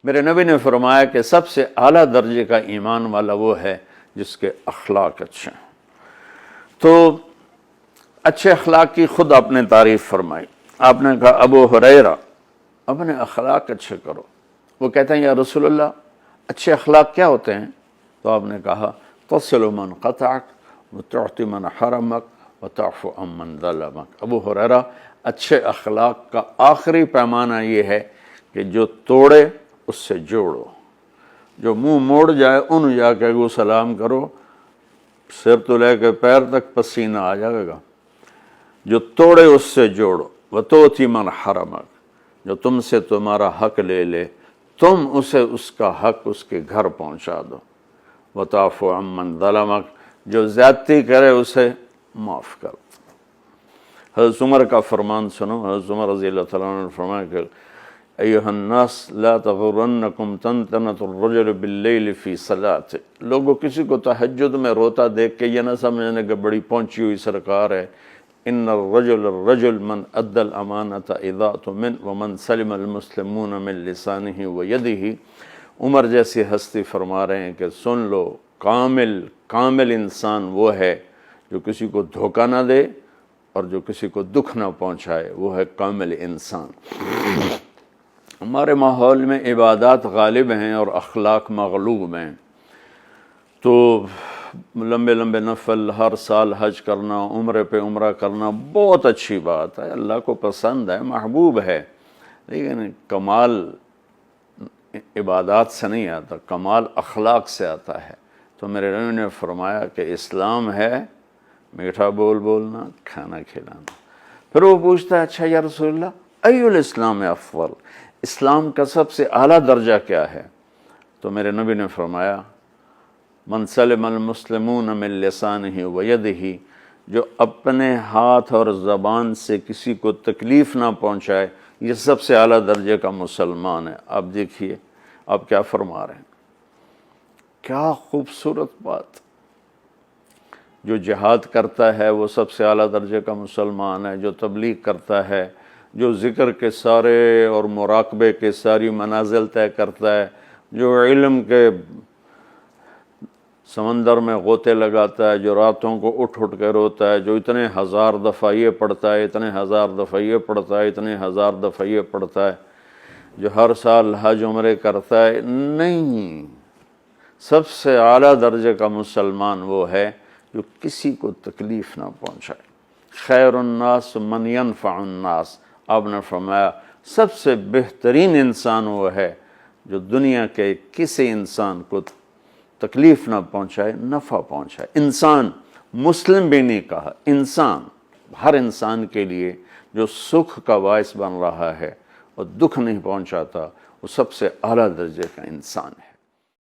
میرے نبی نے فرمایا کہ سب سے اعلیٰ درجے کا ایمان والا وہ ہے جس کے اخلاق اچھے ہیں۔ تو اچھے اخلاق کی خود آپ نے تعریف فرمائی۔ آپ نے کہا ابو ہریرہ اپنے اخلاق اچھے کرو۔ وہ کہتے ہیں یا رسول اللہ اچھے اخلاق کیا ہوتے ہیں؟ تو آپ نے کہا تصل من قطعک وتعطی من حرمک وتعفو عن من ظلمک۔ ابو ہریرہ اچھے اخلاق کا آخری پیمانہ یہ ہے کہ جو توڑے اس سے جوڑو، جو منہ موڑ جائے ان جا کے وہ سلام کرو، سر تو لے کے پیر تک پسینہ آ جائے گا۔ جو توڑے اس سے جوڑو، وتعطی من حرمک، جو تم سے تمہارا حق لے لے تم اسے اس کا حق اس کے گھر پہنچا دو، وتعفو عن من ظلمک، جو زیادتی کرے اسے معاف کر۔ حضرت عمر کا فرمان سنو۔ حضرت عمر رضی اللہ تعالیٰ عنہ نے فرمایا کہ ایھا الناس لا تغرنکم طنطنۃ الرجل باللیل فی صلاۃ، لوگوں کسی کو تہجد میں روتا دیکھ کے یہ نہ سمجھنے کہ بڑی پہنچی ہوئی سرکار ہے۔ ان الرجل من ادى الامانۃ اذا اؤتمن ومن سلم المسلمون من لسانہ ویدہ۔ عمر جیسی ہستی فرما رہے ہیں کہ سن لو، کامل انسان وہ ہے جو کسی کو دھوکہ نہ دے اور جو کسی کو دکھ نہ پہنچائے، وہ ہے کامل انسان۔ ہمارے ماحول میں عبادات غالب ہیں اور اخلاق مغلوب ہیں، تو لمبے لمبے نفل، ہر سال حج کرنا، عمرے پہ عمرہ کرنا بہت اچھی بات ہے، اللہ کو پسند ہے، محبوب ہے، لیکن کمال عبادات سے نہیں آتا، کمال اخلاق سے آتا ہے۔ تو میرے نبی نے فرمایا کہ اسلام ہے میٹھا بول بولنا، کھانا کھلانا۔ پھر وہ پوچھتا ہے اچھا یا رسول اللہ ای الاسلام افضل، اسلام کا سب سے اعلیٰ درجہ کیا ہے؟ تو میرے نبی نے فرمایا من سلم المسلمون من لسانہ ویدہ، جو اپنے ہاتھ اور زبان سے کسی کو تکلیف نہ پہنچائے، یہ سب سے اعلیٰ درجے کا مسلمان ہے۔ آپ دیکھیے آپ کیا فرما رہے ہیں، کیا خوبصورت بات۔ جو جہاد کرتا ہے وہ سب سے اعلیٰ درجے کا مسلمان ہے، جو تبلیغ کرتا ہے، جو ذکر کے سارے اور مراقبے کے ساری منازل طے کرتا ہے، جو علم کے سمندر میں غوطے لگاتا ہے، جو راتوں کو اٹھ کے روتا ہے، جو اتنے ہزار دفعہ یہ پڑھتا ہے، اتنے ہزار دفعہ یہ پڑھتا ہے، اتنے ہزار دفعہ یہ پڑھتا ہے، جو ہر سال حج عمرے کرتا ہے، نہیں، سب سے اعلیٰ درجے کا مسلمان وہ ہے جو کسی کو تکلیف نہ پہنچائے۔ خیر الناس من ینفع الناس، آپ نے فرمایا سب سے بہترین انسان وہ ہے جو دنیا کے کسی انسان کو تکلیف نہ پہنچائے، نفع پہنچائے۔ انسان، مسلم بھی نہیں کہا، انسان، ہر انسان کے لیے جو سکھ کا باعث بن رہا ہے اور دکھ نہیں پہنچاتا، وہ سب سے اعلیٰ درجے کا انسان ہے۔